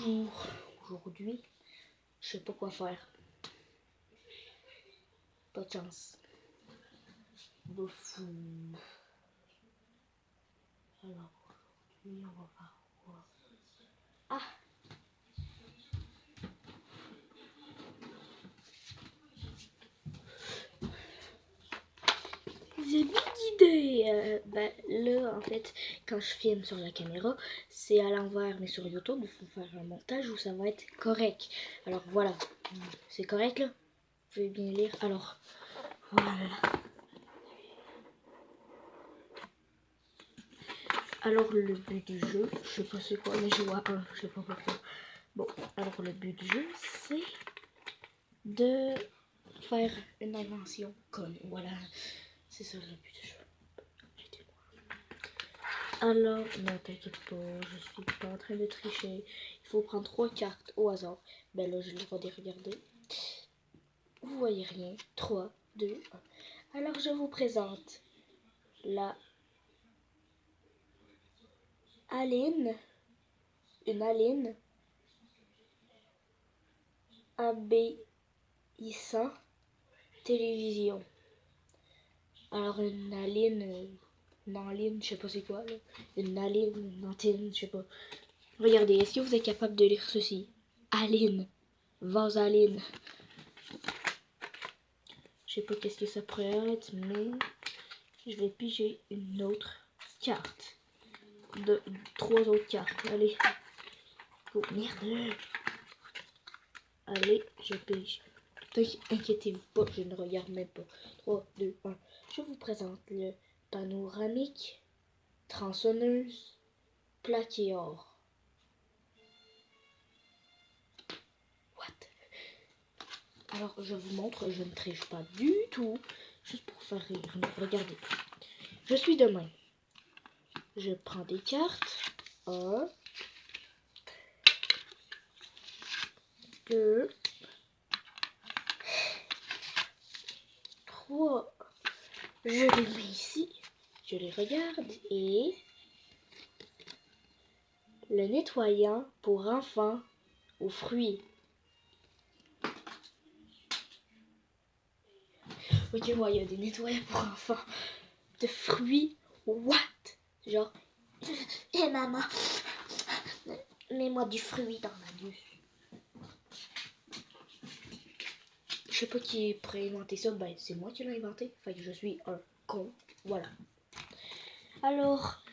Bonjour, aujourd'hui, je sais pas quoi faire. Pas de chance. Boufou. Alors, aujourd'hui, on va faire quoi? Ah! J'ai une idée! Là, en fait, quand je filme sur la caméra, c'est à l'envers, mais sur YouTube, il faut faire un montage où ça va être correct. Alors voilà, c'est correct là? Vous pouvez bien lire. Alors, voilà. Alors le but du jeu, je sais pas c'est quoi, mais je vois un, je sais pas pourquoi. Bon, alors le but du jeu, c'est de faire une invention conne. Voilà, c'est ça le but du jeu. Alors, non t'inquiète pas, je suis pas en train de tricher. Il faut prendre 3 cartes au hasard. Ben là, j'ai le droit de les regarder. Vous voyez rien. 3, 2, 1. Alors je vous présente la Aline. Une Aline obéissant télévision. Alors une Aline, je sais pas c'est quoi là. Une Aline, une antenne, je sais pas. Regardez, est-ce que vous êtes capable de lire ceci? Aline, Vasaline. Je sais pas qu'est-ce que ça pourrait être, mais je vais piger une autre carte. 3 autres cartes. Allez. Oh merde. Allez, je pige. Inquiétez-vous pas, je ne regarde même pas. 3, 2, 1. Je vous présente le panoramique tronçonneuse plaqué or. What? Alors, je vous montre, je ne triche pas du tout. Juste pour faire rire. Regardez. Je suis de même. Je prends des cartes. 1, 2, 3. Je les mets ici. Je les regarde et le nettoyant pour enfants aux fruits. Ok, moi, il y a des nettoyants pour enfants de fruits. What? Genre, hé maman, mets-moi du fruit dans ma douche. Je sais pas qui pourrait inventer ça. Ben, c'est moi qui l'ai inventé. Fait que je suis un con. Voilà. Alors,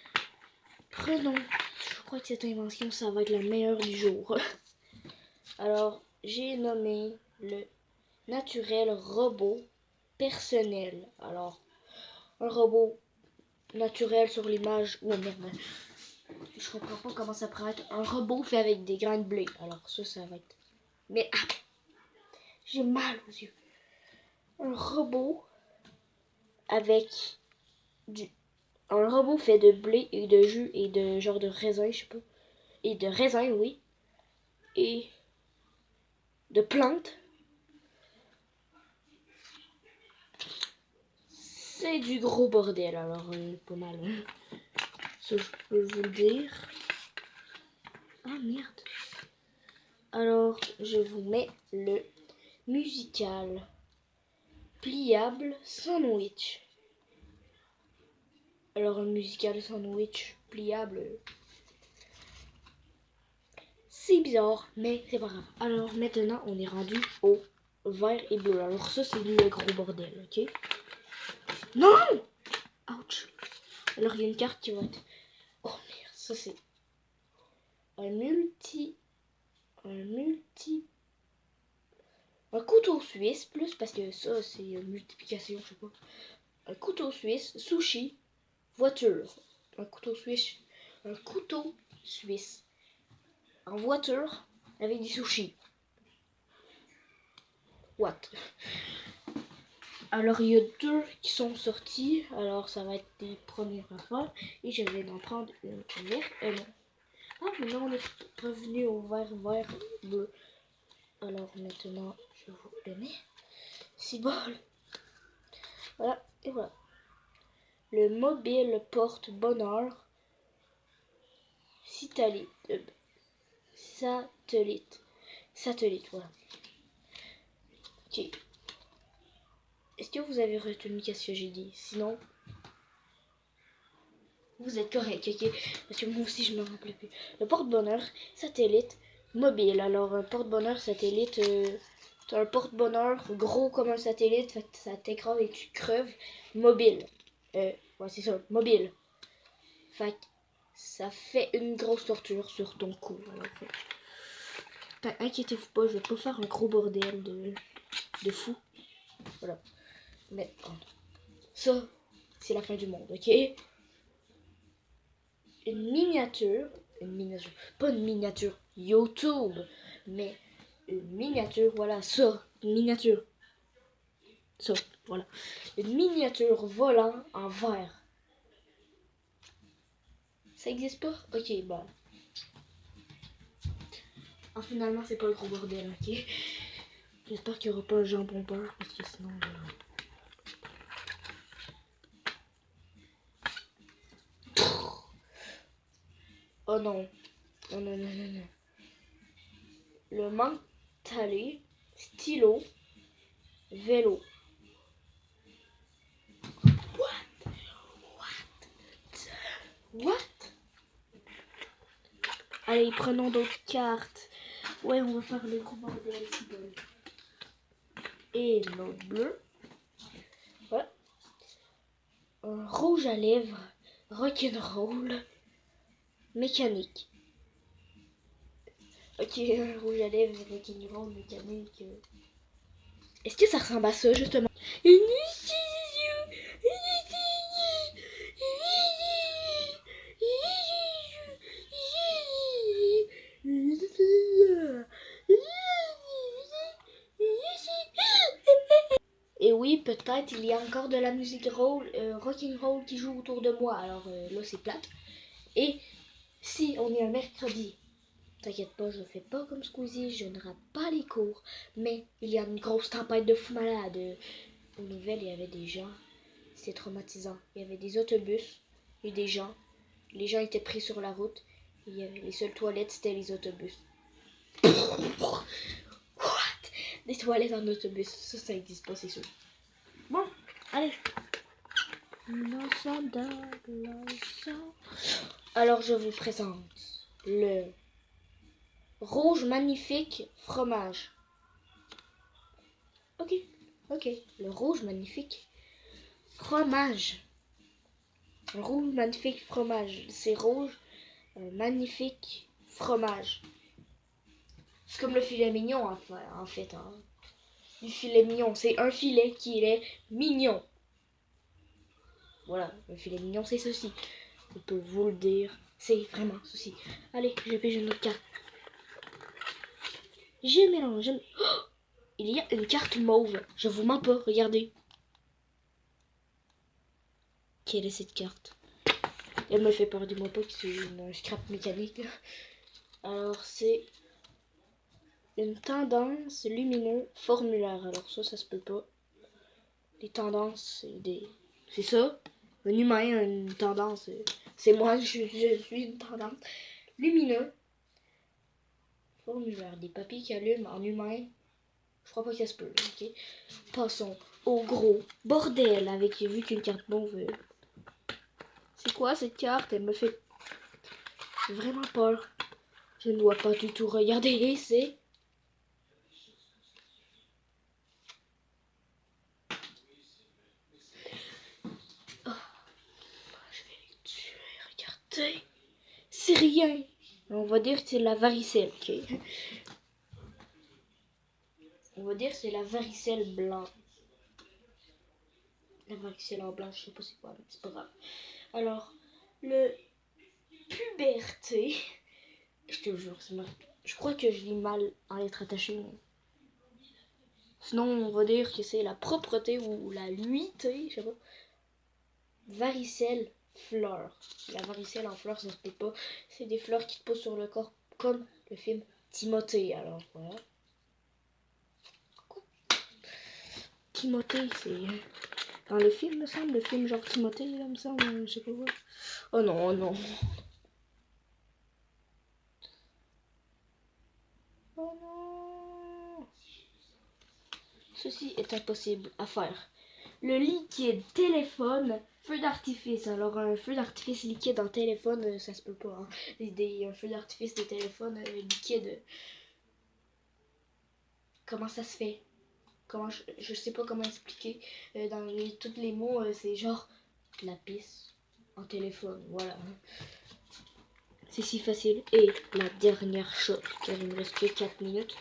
prenons. Je crois que cette invention, ça va être la meilleure du jour. Alors, j'ai nommé le naturel robot personnel. Alors, un robot naturel sur l'image. Oh merde. Je comprends pas comment ça pourrait être un robot fait avec des grains de blé. Alors, ça va être. Mais ah, j'ai mal aux yeux. Un robot avec du. Un robot fait de blé et de jus et de genre de raisin, je sais pas. Et de raisin, oui. Et de plantes. C'est du gros bordel, alors pas mal. Hein. Ça, je peux vous le dire. Ah merde. Alors, je vous mets le musical pliable sandwich. Alors, un musical sandwich pliable, c'est bizarre, mais c'est pas grave. Alors, maintenant, on est rendu au vert et bleu. Alors, ça, c'est le gros bordel, ok? Non! Ouch! Alors, il y a une carte qui va être. Oh merde, ça, c'est un multi. Un couteau suisse, plus parce que ça, c'est multiplication, je sais pas. Un couteau suisse, sushi, voiture. Un couteau suisse en voiture avec du sushi. What? Alors il y a 2 qui sont sortis. Alors ça va être des premières affaires. Et je vais en prendre une verte. Non. Ah mais non, on est revenu au vert bleu. Alors maintenant je vous le mets. C'est bon. Voilà, et voilà. Le mobile porte-bonheur Satellite Satellite, voilà. Ok. Est-ce que vous avez retenu qu'est-ce que j'ai dit? Sinon, vous êtes correct, ok? Parce que moi aussi, je me rappelle plus. Le porte-bonheur satellite mobile. Alors, un porte-bonheur satellite, t'as un porte-bonheur gros comme un satellite, fait que ça t'écrase et tu creves. Mobile. Ouais, c'est ça, mobile. Fait que ça fait une grosse torture sur ton cou. Alors, inquiétez-vous pas, je vais pas faire un gros bordel de fou. Voilà. Mais ça, c'est la fin du monde, ok? Une miniature, pas une miniature YouTube, mais une miniature, voilà, ça, une miniature. Ça, voilà. Une miniature volant en verre. Ça existe pas? Ok, bah. Ah, finalement, c'est pas le gros bordel, ok? J'espère qu'il y aura pas un jambon beurre, parce que sinon... Oh non. Non, non, non, non, non. Le mentalé, stylo, vélo. What? Allez, prenons d'autres cartes. Ouais, on va faire le gros bordel ici. Et notre bleu. Voilà. Un rouge à lèvres, rock'n'roll, mécanique. Ok, un rouge à lèvres, rock'n'roll, mécanique. Est-ce que ça ressemble à ça, justement? Et oui, peut-être il y a encore de la musique rock'n'roll qui joue autour de moi. Alors là, c'est plate. Et si on est un mercredi, t'inquiète pas, je fais pas comme Squeezie, je ne rate pas les cours. Mais il y a une grosse tempête de fous malades. Aux nouvelles, il y avait des gens. C'était traumatisant. Il y avait des autobus et des gens. Les gens étaient pris sur la route. Il y avait les seules toilettes, c'était les autobus. What? Des toilettes en autobus. Ça existe pas, c'est sûr. Bon, allez. Alors, je vous présente le rouge magnifique fromage. Ok, ok. Le rouge magnifique fromage. Le rouge magnifique fromage. C'est rouge magnifique fromage. C'est comme le filet mignon en fait. Hein. Du filet mignon. C'est un filet qui est mignon. Voilà, le filet mignon, c'est ceci. Je peux vous le dire. C'est vraiment ceci. Allez, je pige une autre carte. J'ai mélangé. Oh, il y a une carte mauve. Je vous mens pas, regardez. Quelle est cette carte? Elle me fait peur, dis-moi pas que c'est une scrap mécanique. Alors, c'est une tendance lumineuse formulaire. Alors ça se peut pas. Les tendances, c'est ça. Un humain a une tendance. C'est moi, je suis une tendance. Lumineux. Formulaire. Des papiers qui allument en humain. Je crois pas que ça se peut. Ok. Passons au gros bordel avec vu qu'une carte mauve. C'est quoi cette carte? Elle me fait vraiment peur. Je ne dois pas du tout regarder. C'est je vais les tuer. Regardez. C'est rien. On va dire que c'est la varicelle. Ok. On va dire que c'est la varicelle blanche. La varicelle en blanc, je sais pas c'est quoi, mais c'est pas grave. Alors, le puberté. Je te jure, c'est marrant. Je crois que je lis mal en lettres attachées. Sinon, on va dire que c'est la propreté ou la luité, je sais pas. Varicelle fleur. La varicelle en fleurs, ça se peut pas. C'est des fleurs qui te poussent sur le corps, comme le film Timothée. Alors, voilà. Quoi? Timothée, c'est dans le film, me semble. Le film genre Timothée, là, me semble. Je sais pas quoi. Oh non, oh non. Oh non. Ceci est impossible à faire. Le liquide téléphone, feu d'artifice. Alors un feu d'artifice liquide en téléphone, ça se peut pas. Hein. Un feu d'artifice de téléphone liquide. Comment ça se fait? Comment je sais pas comment expliquer. Tous les mots, c'est genre la pisse en téléphone. Voilà. C'est si facile. Et la dernière chose, car il me reste que 4 minutes.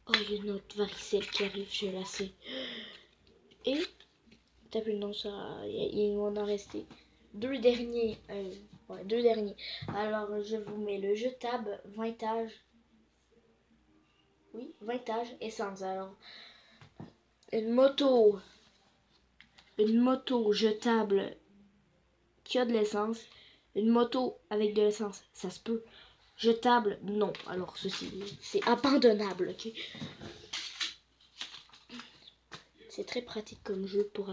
Oh, il y a une autre varicelle qui arrive, je la sais. Et, t'as plus non, ça, il m'en a resté deux derniers. Ouais, deux derniers. Alors, je vous mets le jetable, 20 étages. Oui, 20 étages, essence. Alors, une moto jetable qui a de l'essence. Une moto avec de l'essence, ça se peut. Jetable, non. Alors, ceci, c'est abandonnable, ok? C'est très pratique comme jeu pour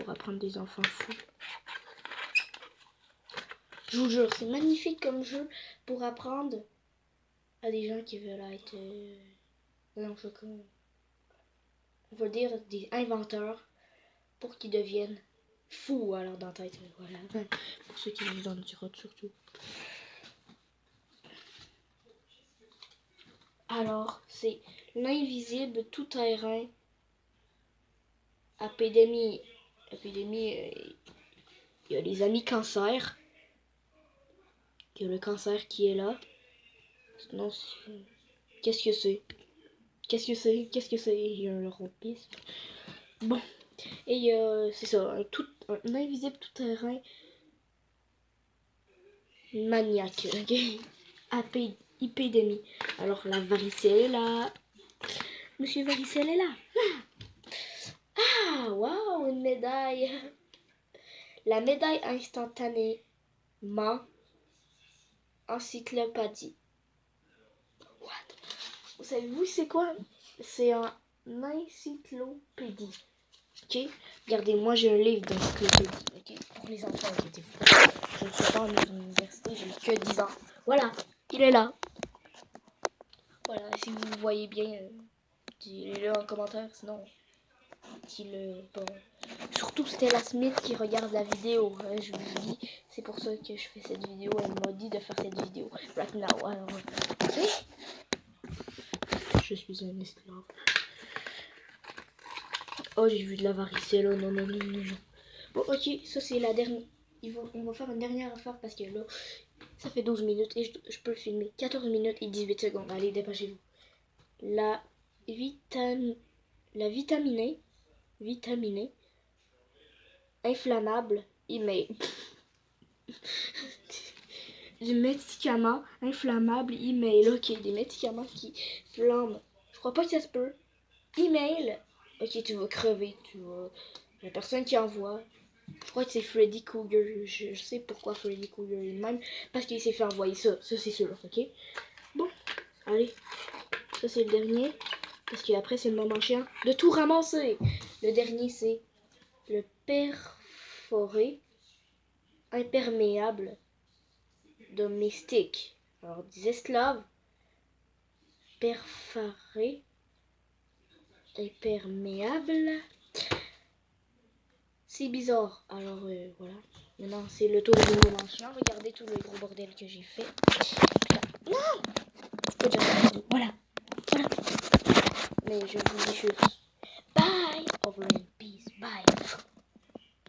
apprendre des enfants fous. Je vous jure, c'est magnifique comme jeu pour apprendre à des gens qui veulent être... non, je sais pas. On va dire des inventeurs pour qu'ils deviennent fous alors dans la tête. Voilà. Pour ceux qui vivent dans le tirote surtout. Alors, c'est l'invisible tout-terrain épidémie. Il y a les amis cancer. Il y a le cancer qui est là. Sinon, qu'est-ce que c'est? Qu'est-ce que c'est? Il y a un rompiste. Bon. Et c'est ça, un invisible tout-terrain maniaque. Ok? Épidémie. Alors la varicelle est là. Monsieur Varicelle est là. Ah, waouh, une médaille. La médaille instantanément encyclopédie. What? Vous savez-vous c'est quoi? C'est un encyclopédie. Ok? Regardez, moi j'ai un livre d'encyclopédie. Ok? Pour les enfants, inquiétez-vous. Je ne suis pas en université, j'ai que 10 ans. Voilà, il est là. Voilà, si vous le voyez bien, dites-le en commentaire, sinon, dites-le pas. Surtout Stella Smith qui regarde la vidéo, hein, je vous dis, c'est pour ça que je fais cette vidéo, elle m'a dit de faire cette vidéo, right now, alors, ok? Je suis un esclave. Oh, j'ai vu de la varicelle, oh, non, non, non, non, non. Bon, ok, ça c'est la dernière, on va faire une dernière affaire parce que là, ça fait 12 minutes et je peux le filmer. 14 minutes et 18 secondes. Allez, dépêchez-vous. La vitaminée, inflammable, email. Du médicament inflammable, email. Ok, des médicaments qui flamment. Je crois pas que ça se peut. Email. Ok, tu vas crever. La personne qui envoie. Je crois que c'est Freddy Krueger. Je sais pourquoi Freddy Krueger est le même. Parce qu'il s'est fait envoyer ça. Ça, c'est sûr. Ok? Bon. Allez. Ça, c'est le dernier. Parce qu'après, c'est le moment chiant de tout ramasser. Le dernier, c'est le perforé imperméable domestique. Alors, des esclaves perforé imperméable. C'est bizarre. Alors, voilà. Maintenant, c'est le tour du moment chiant. Regardez tout le gros bordel que j'ai fait. Non! Voilà. Voilà. Mais je vous dis juste